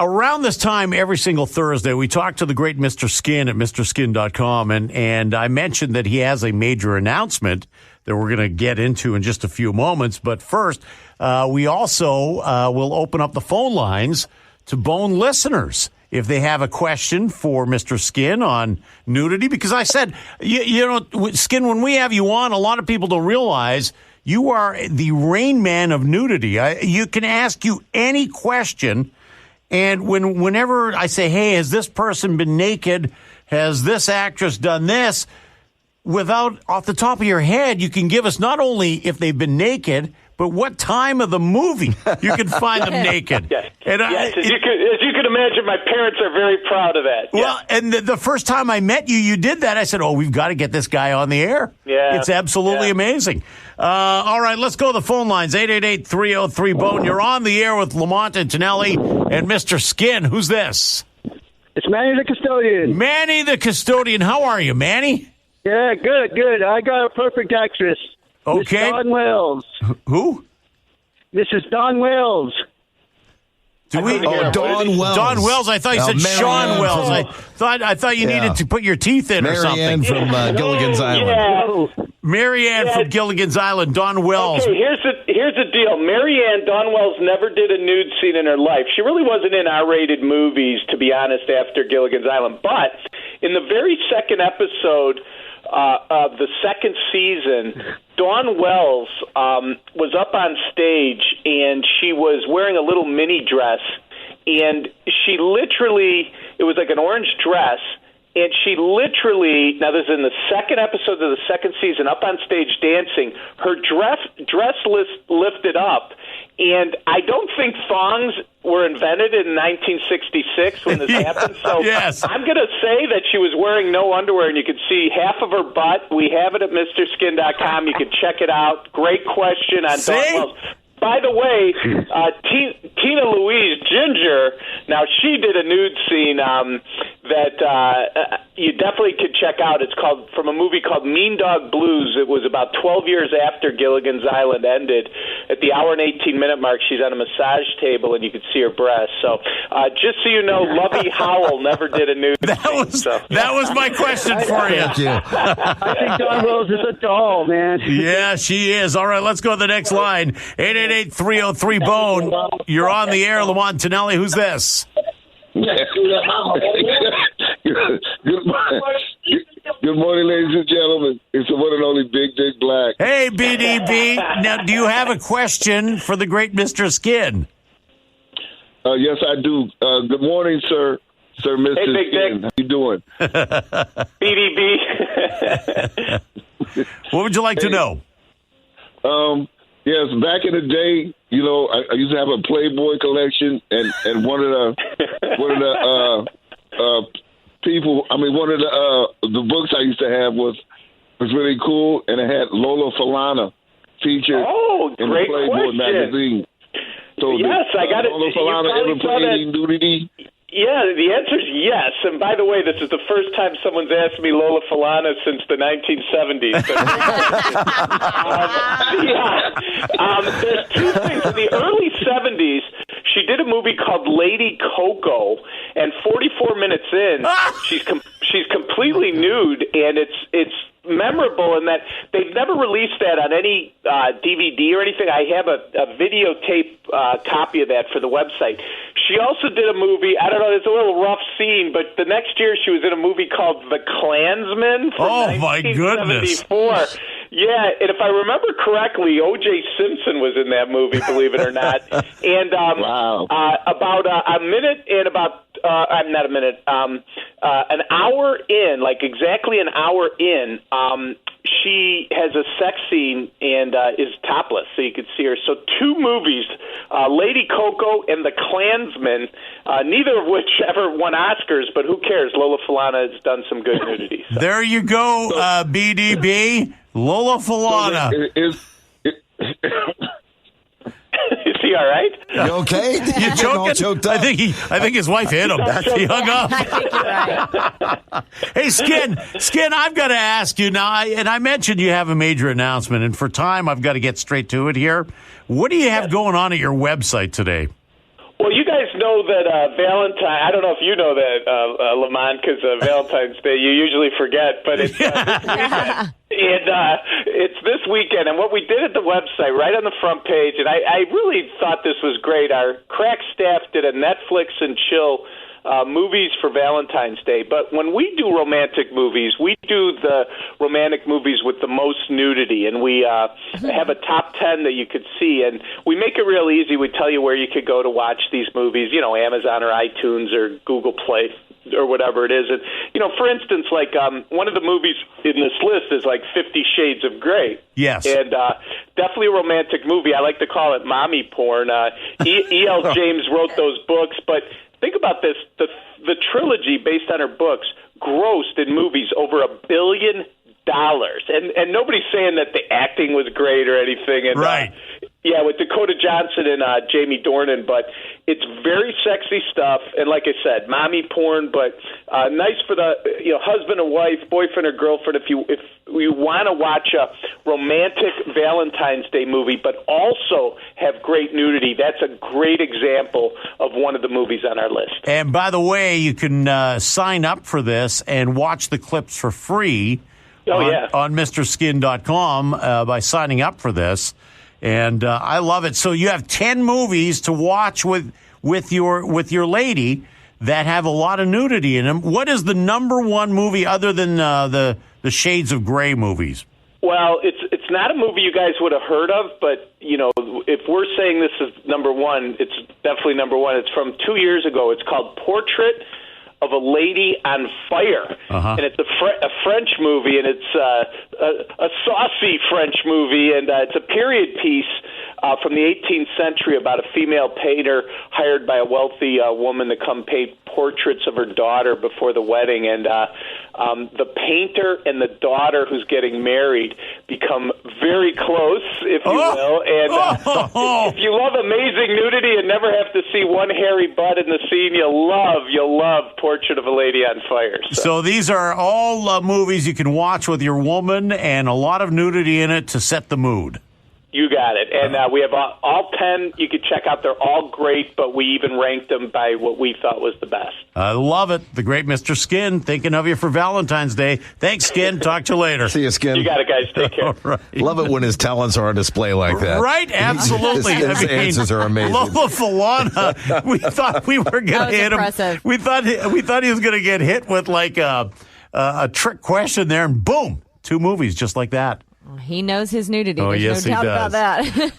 Around this time, every single Thursday, we talk to the great Mr. Skin at MrSkin.com, and I mentioned that he has a major announcement that we're going to get into in just a few moments. But first, we also will open up the phone lines to Bone listeners if they have a question for Mr. Skin on nudity. Because I said, you know, Skin, when we have you on, a lot of people don't realize you are the Rain Man of nudity. You can ask you any question. And whenever I say, hey, has this person been naked? Has this actress done this? Without, off the top of your head, you can give us not only if they've been naked, but what time of the movie you can find them naked. Yes, and yes. As you can imagine, my parents are very proud of that. Well, and the first time I met you, you did that. I said, oh, we've got to get this guy on the air. Yeah. It's absolutely amazing. All right, let's go to the phone lines. 888-303-BONE. You're on the air with Lamont and Tonelli and Mr. Skin. Who's this? It's Manny the Custodian. Manny the Custodian. How are you, Manny? Yeah, good. I got a perfect actress. Okay. Miss Dawn Wells. Who? This is Dawn Wells. Dawn Wells. Dawn Wells. I thought you said Sean Wells. I thought you needed to put your teeth in or something. Marianne from Gilligan's Island. Yeah. Marianne from Gilligan's Island. Dawn Wells. Okay, here's the deal. Marianne, Dawn Wells never did a nude scene in her life. She really wasn't in R-rated movies, to be honest, after Gilligan's Island. But in the very second episode of the second season, Dawn Wells was up on stage, and she was wearing a little mini dress, and she literally, it was like an orange dress, and she literally, now this is in the second episode of the second season, up on stage dancing, her dress lifted up, and I don't think thongs were invented in 1966 when this happened, so yes. I'm going to say that she was wearing no underwear, and you could see half of her butt. We have it at MrSkin.com. You can check it out. Great question on Dawn Wells. By the way, Tina Louise Ginger, now she did a nude scene that you definitely could check out. It's called from a movie called Mean Dog Blues. It was about 12 years after Gilligan's Island ended. At the hour and 18-minute mark, she's on a massage table, and you could see her breasts. So just so you know, Lovey Howell never did a nude scene. That was my question for you. Thank you. I think Dawn Wells is a doll, man. Yeah, she is. All right, let's go to the next line. 888-303-BONE. You're on the air, Lamont Tonelli. Who's this? Good morning, ladies and gentlemen. It's the one and only Big Dick Black. Hey, BDB. Now, do you have a question for the great Mr. Skin? Yes, I do. Good morning, sir. Sir, Mr. Hey, Big Skin. Dick. How you doing? BDB. What would you like to know? Yes, back in the day, you know, I used to have a Playboy collection, and one of the people, I mean, one of the books I used to have was really cool, and it had Lola Falana featured in the Playboy magazine. So yes, I got it. Lola Falana ever played any nudity? Yeah, the answer is yes. And by the way, this is the first time someone's asked me Lola Falana since the 1970s. So there's two things. In the early 70s, she did a movie called Lady Coco, and 44 minutes in, she's completely nude, and it's memorable in that they've never released that on any DVD or anything. I have a videotape copy of that for the website. She also did a movie, I don't know, it's a little rough scene, but the next year she was in a movie called The Klansman from 1974. Yeah, and if I remember correctly, O.J. Simpson was in that movie, believe it or not. And about a minute and about not a minute, an hour in, like exactly an hour in, she has a sex scene and is topless, so you could see her. So two movies, Lady Coco and The Klansman, neither of which ever won Oscars, but who cares? Lola Falana has done some good nudity. So. There you go, BDB. Lola Falana. Is he all right? You okay? You choking? Choked up. I think his wife hit him. He hung up. I think you're right. Hey, Skin, I've got to ask you now, and I mentioned you have a major announcement, and for time, I've got to get straight to it here. What do you have going on at your website today? Well, you guys know that Valentine. I don't know if you know that, Lamont, because Valentine's Day you usually forget, but it's this weekend. It's this weekend, and what we did at the website, right on the front page, and I really thought this was great. Our crack staff did a Netflix and chill movies for Valentine's Day. But when we do romantic movies, we do the romantic movies with the most nudity, and we have a top 10 that you could see. And we make it real easy. We tell you where you could go to watch these movies, Amazon or iTunes or Google Play or whatever it is. And, for instance, like one of the movies in this list is like 50 Shades of Grey. Yes. And definitely a romantic movie. I like to call it mommy porn. E.L. James wrote those books, but think about this. The trilogy, based on her books, grossed in movies over $1 billion. And nobody's saying that the acting was great or anything. And, right. With Dakota Johnson and Jamie Dornan, but it's very sexy stuff. And like I said, mommy porn, but nice for the husband and wife, boyfriend or girlfriend. If you want to watch a romantic Valentine's Day movie, but also have great nudity, that's a great example of one of the movies on our list. And by the way, you can sign up for this and watch the clips for free. On MrSkin.com by signing up for this. And I love it. So you have 10 movies to watch with your lady that have a lot of nudity in them. What is the number one movie other than the Shades of Grey movies? Well, it's not a movie you guys would have heard of, but if we're saying this is number one, it's definitely number one. It's from 2 years ago. It's called Portrait of a Lady on Fire, and it's a French movie, and it's a saucy French movie, and it's a period piece from the 18th century about a female painter hired by a wealthy woman to come paint portraits of her daughter before the wedding, and the painter and the daughter who's getting married become very close, if you will, and if you love amazing nudity and never have to see one hairy butt in the scene, you'll love Portrait of a Lady on Fire. So these are all movies you can watch with your woman and a lot of nudity in it to set the mood. You got it. And we have all 10 you can check out. They're all great, but we even ranked them by what we thought was the best. I love it. The great Mr. Skin, thinking of you for Valentine's Day. Thanks, Skin. Talk to you later. See you, Skin. You got it, guys. Take care. Right. Love it when his talents are on display like that. Right? Absolutely. His answers are amazing. Lola Falana, we thought we were going to hit impressive. him. We thought he was going to get hit with like a trick question there, and boom, 2 movies just like that. He knows his nudity. Oh, There's yes, no doubt he does. about that.